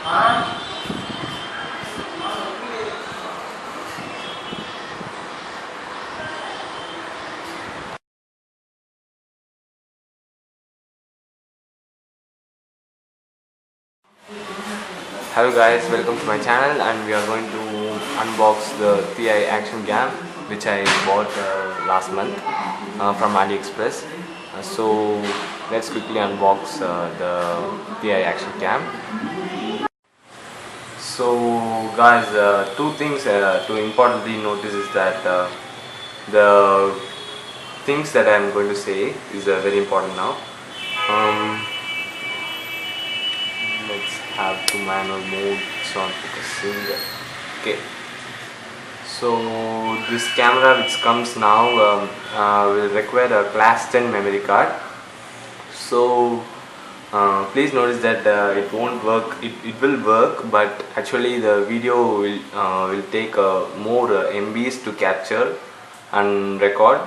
Hello guys, welcome to my channel, and we are going to unbox the THIEYE action cam which I bought last month from AliExpress. So let's quickly unbox the THIEYE action cam. So guys, two things to importantly notice is that the things that I am going to say is very important now. Um, let's have to manual mode, it's not focusing. Okay, so this camera which comes now will require a class 10 memory card. So please notice that it won't work, it will work, but actually the video will take more MBs to capture and record.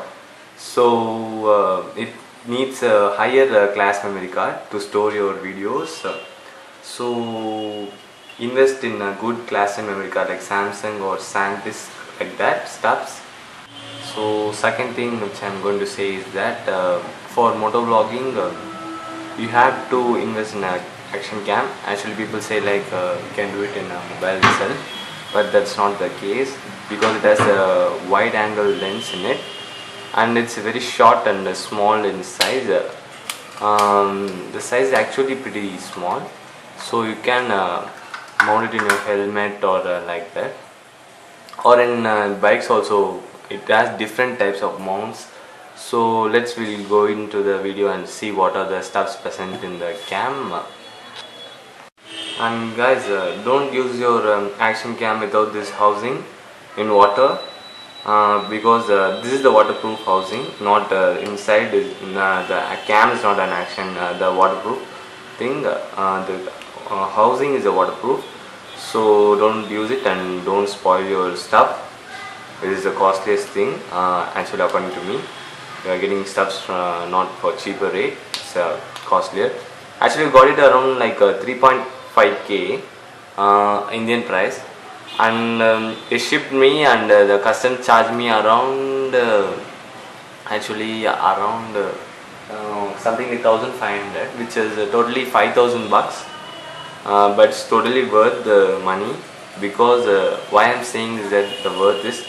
So it needs a higher class memory card to store your videos. So invest in a good class and memory card like Samsung or SanDisk, like that stuffs. So second thing which I am going to say is that for motovlogging you have to invest in a action cam. Actually people say like you can do it in a mobile itself, but that's not the case because it has a wide angle lens in it and it's very short and small in size. The size is actually pretty small, so you can mount it in your helmet or like that, or in bikes also. It has different types of mounts. So we'll go into the video and see what are the stuffs present in the cam. And guys, don't use your action cam without this housing in water, because this is the waterproof housing, not inside is, the cam is not an action, the waterproof thing, the housing is a waterproof. So don't use it and don't spoil your stuff. It is the costliest thing actually, according to me. You are getting stuffs not for cheaper rate, it's costlier. Actually we got it around like 3.5k Indian price, and they shipped me, and the custom charged me around something like 1500, which is totally 5000 bucks. But it's totally worth the money, because why I'm saying is that the worth is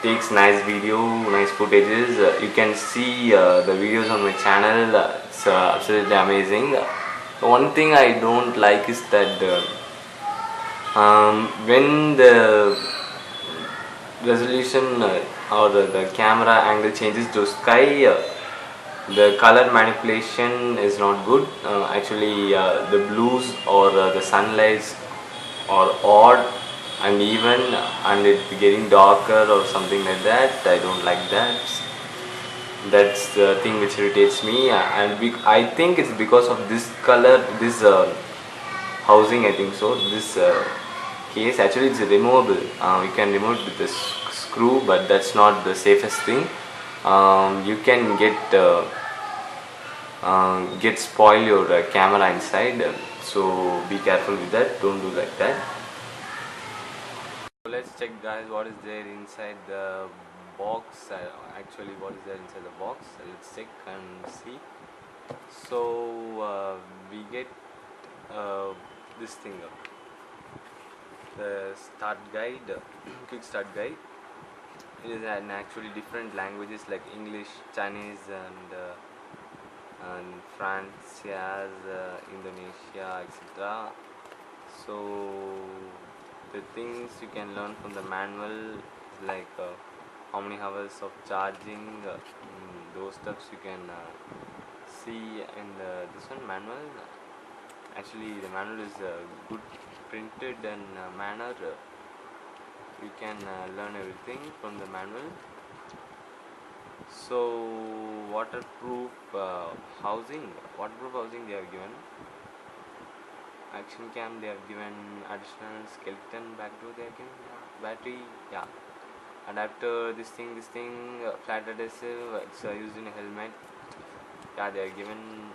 takes nice video, nice footages. You can see the videos on my channel. It's absolutely amazing. One thing I don't like is that when the resolution or the camera angle changes to sky, the color manipulation is not good. Actually the blues or the sunlights are odd and even, and it getting darker or something like that. I don't like that. That's the thing which irritates me, and I think it's because of this color, this housing, I think so. This case, actually it's removable. You can remove it with this screw, but that's not the safest thing. You can get spoil your camera inside, so be careful with that. Don't do like that. So let's check guys what is there inside the box. Actually what is there inside the box, let's check and see. So we get this thing up, the start guide, quick start guide. It is in actually different languages like English, Chinese, and France, Indonesia, etc. So the things you can learn from the manual is like how many hours of charging, those stuffs you can see in this one manual. Actually the manual is good printed and manner. You can learn everything from the manual. So waterproof housing they have given. Action cam they have given additional skeleton backdoor, they have given battery, yeah, adapter, this thing flat adhesive, it's used in a helmet, yeah, they are given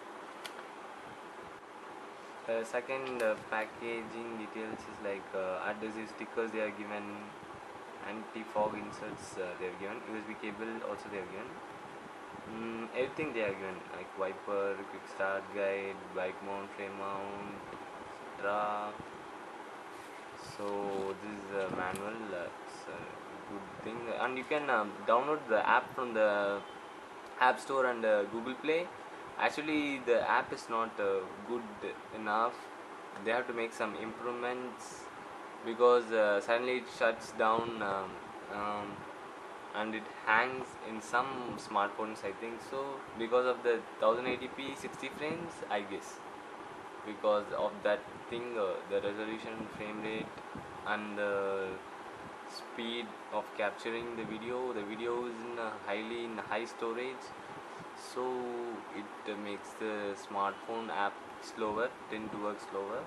Second, packaging details is like adhesive stickers they are given, anti-fog inserts they are given, USB cable also they are given. Everything they are given, like wiper, quick start guide, bike mount, frame mount, etc. So this is a manual. It's a good thing, and you can download the app from the App Store and Google Play. Actually, the app is not good enough. They have to make some improvements because suddenly it shuts down, um, and it hangs in some smartphones, I think so, because of the 1080p 60 frames, I guess. Because of that thing, the resolution, frame rate, and the speed of capturing the video is in highly in high storage, so it makes the smartphone app slower, tend to work slower.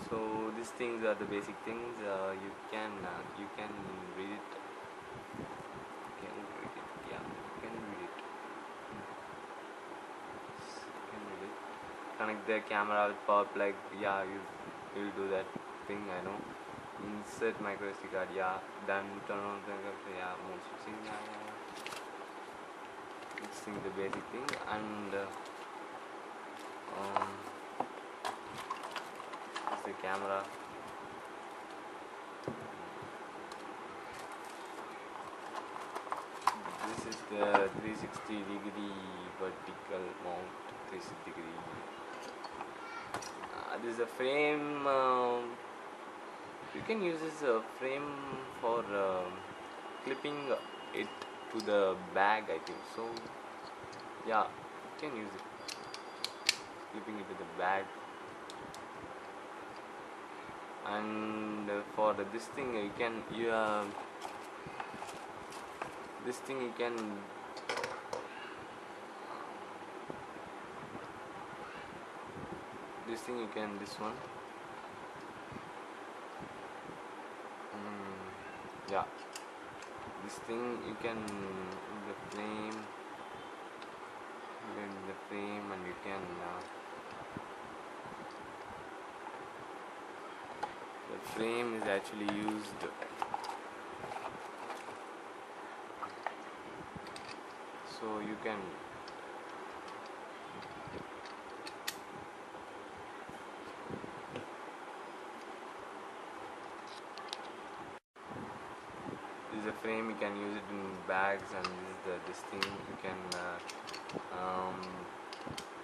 So these things are the basic things. You can read it. Yeah, you can read it. You can read it. Connect the camera with power plug. Yeah, you'll do that thing, I know. Insert micro SD card. Yeah, done. Turn on the, yeah, mode switching. Yeah. This thing, the basic thing. And it's the camera. This is the 360-degree vertical mount. 360-degree. This is a frame. You can use this frame for clipping it to the bag, I think so. Yeah, you can use it, clipping it to the bag. And for this thing you can this thing you can this one. Yeah, this thing you can the frame, and you can the frame is actually used, so you can this is a frame, you can use it in bags, and this thing you can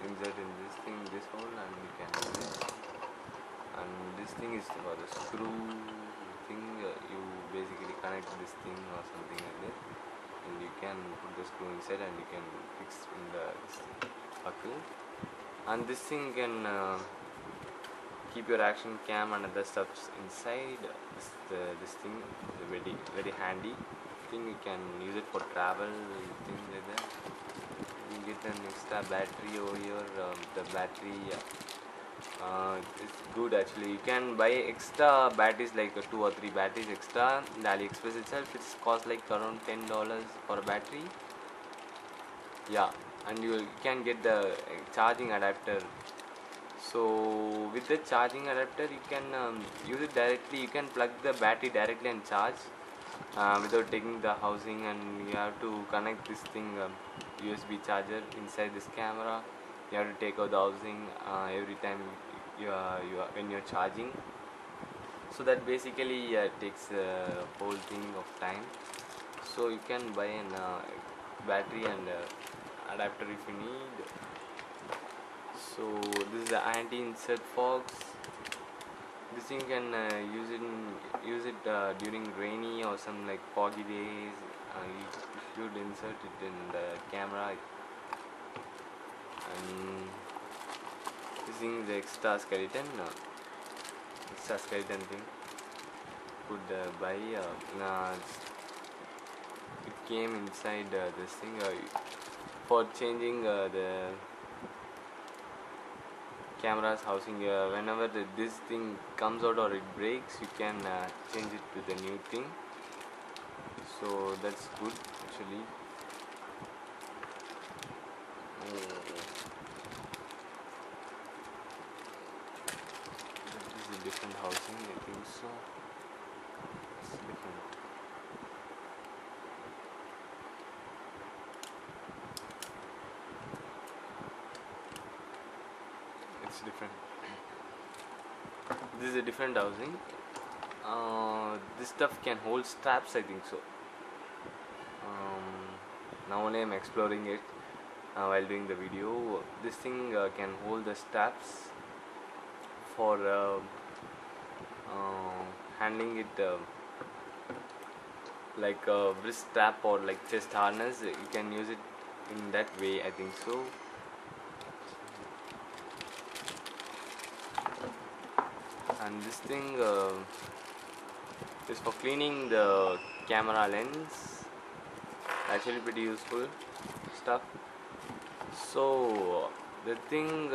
insert in this hole, and you can use it. And this thing is for the screw thing. You basically connect this thing or something like that, and you can put the screw inside, and you can fix in the buckle. And this thing can keep your action cam and other stuffs inside. This thing is a very handy thing. You can use it for travel, things like that. You get an extra battery over here. The battery it's good actually. You can buy extra batteries, like 2 or 3 batteries extra in the AliExpress itself. It's cost like around $10 for a battery. Yeah, and you can get the charging adapter. So with the charging adapter you can use it directly. You can plug the battery directly and charge without taking the housing, and you have to connect this thing USB charger inside this camera. You have to take out the housing every time when you're charging. So that basically takes a whole thing of time. So you can buy an battery and adapter if you need. So this is the anti-insert fogs. This thing can use it during rainy or some like foggy days. You should insert it in the camera. And this thing is the extra skeleton thing. Could buy. It came inside this thing for changing the camera's housing. Whenever this thing comes out or it breaks, you can change it to the new thing. So that's good actually. different housing, I think so. It's different. It's different. This is a different housing. This stuff can hold straps, I think so. Now only I'm exploring it while doing the video. This thing can hold the straps for handling it, like a wrist strap or like chest harness. You can use it in that way, I think so. And this thing is for cleaning the camera lens. Actually pretty useful stuff. So the thing,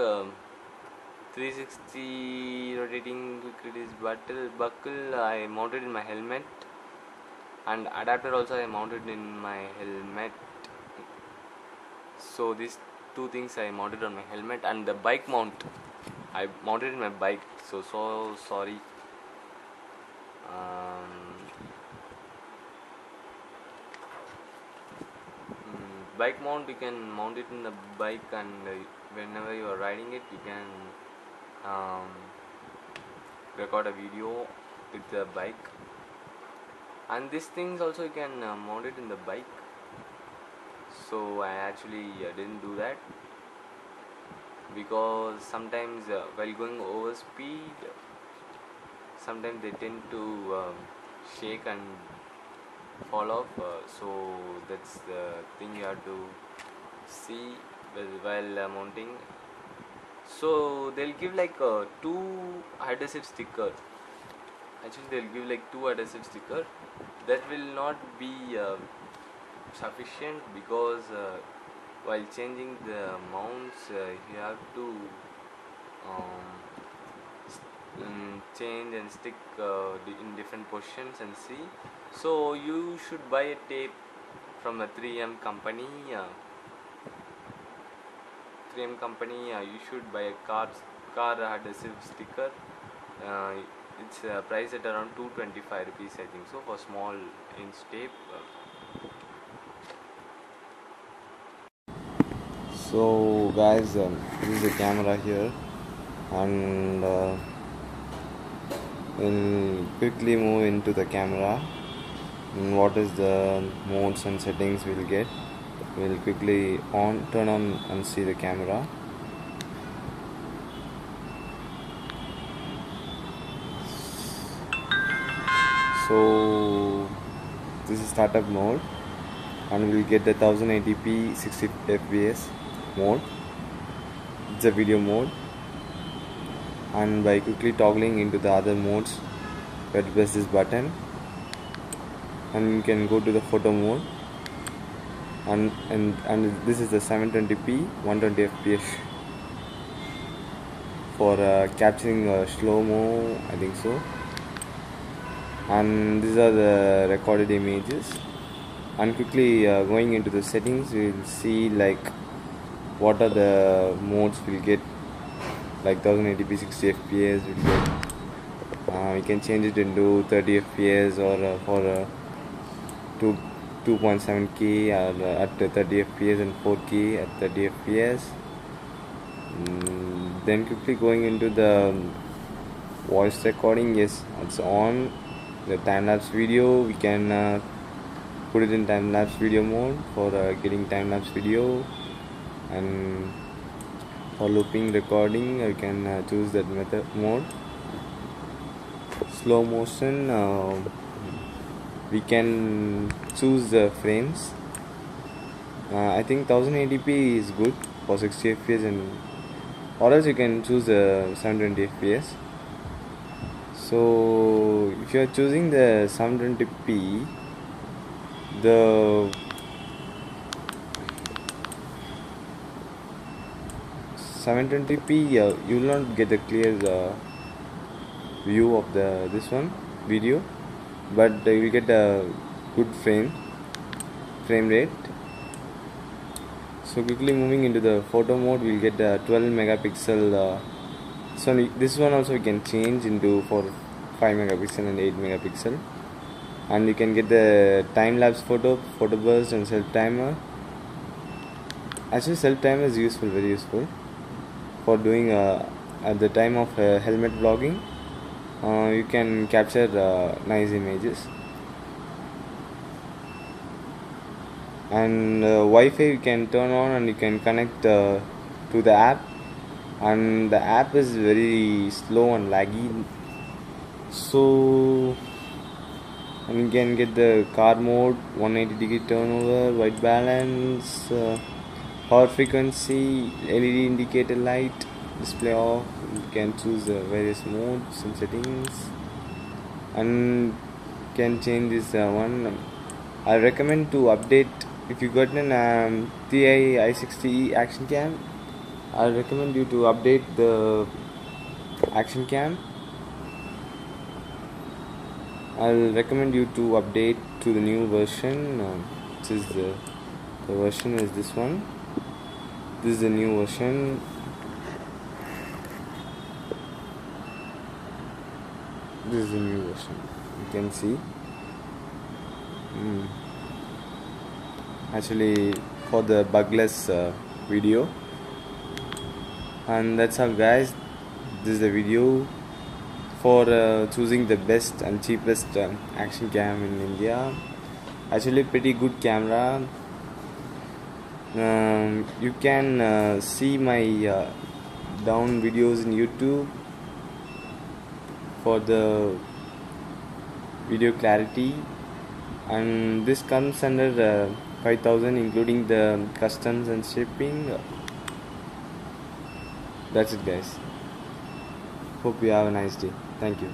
360 rotating quick release buckle I mounted in my helmet, and adapter also I mounted in my helmet. So these two things I mounted on my helmet, and the bike mount I mounted in my bike. So sorry. Bike mount, you can mount it in the bike, and whenever you are riding it, you can record a video with the bike. And these things also you can mount it in the bike. So I actually didn't do that, because sometimes while going over speed, sometimes they tend to shake and fall off. So that's the thing you have to see while mounting. So they'll give like two adhesive sticker. Actually they'll give like two adhesive sticker. That will not be sufficient, because while changing the mounts, you have to change and stick in different positions and see. So you should buy a tape from a 3M company. You should buy a car adhesive sticker. It's priced at around 225 rupees, I think so, for small inch tape. So guys, this is the camera here, and we'll quickly move into the camera. And what is the modes and settings we'll get? We'll quickly turn on and see the camera. So this is startup mode, and we'll get the 1080p 60 fps mode. It's a video mode, and by quickly toggling into the other modes, we have to press this button, and you can go to the photo mode, and this is the 720p 120 fps for capturing slow-mo, I think so. And these are the recorded images. And quickly going into the settings, we will see like what are the modes we'll get. Like 1080p 60 fps we'll get. We can change it into 30 fps, or for 2.7K at 30 fps, and 4K at 30 fps. Then quickly going into the voice recording, yes, it's on. The time-lapse video, we can put it in time-lapse video mode for getting time-lapse video, and for looping recording you can choose that mode. Slow motion, we can choose the frames. I think 1080p is good for 60 fps, or else you can choose 720 fps. So if you are choosing the 720p, the 720p you will not get a clear view of this one video, but you will get a good frame rate. So quickly moving into the photo mode, we will get a 12 megapixel So this one also you can change into for 5 megapixel and 8 megapixel, and you can get the time-lapse photo burst and self timer. Actually self timer is useful, very useful for doing at the time of helmet vlogging. You can capture nice images. And Wi-Fi you can turn on and you can connect to the app, and the app is very slow and laggy, so and you can get the car mode, 180-degree turnover, white balance, power frequency, LED indicator light, display off. You can choose various modes and settings, and can change this one. I recommend to update if you got an THIEE I60E action cam. I recommend you to update the action cam. I'll recommend you to update to the new version, which is the version is this one. This is the new version. This is the new version. You can see. Actually, for the bugless video. And that's all, guys. This is the video for choosing the best and cheapest action cam in India. Actually pretty good camera. You can see my down videos in YouTube for the video clarity, and this comes under 5,000 including the customs and shipping. That's it, guys. Hope you have a nice day. Thank you.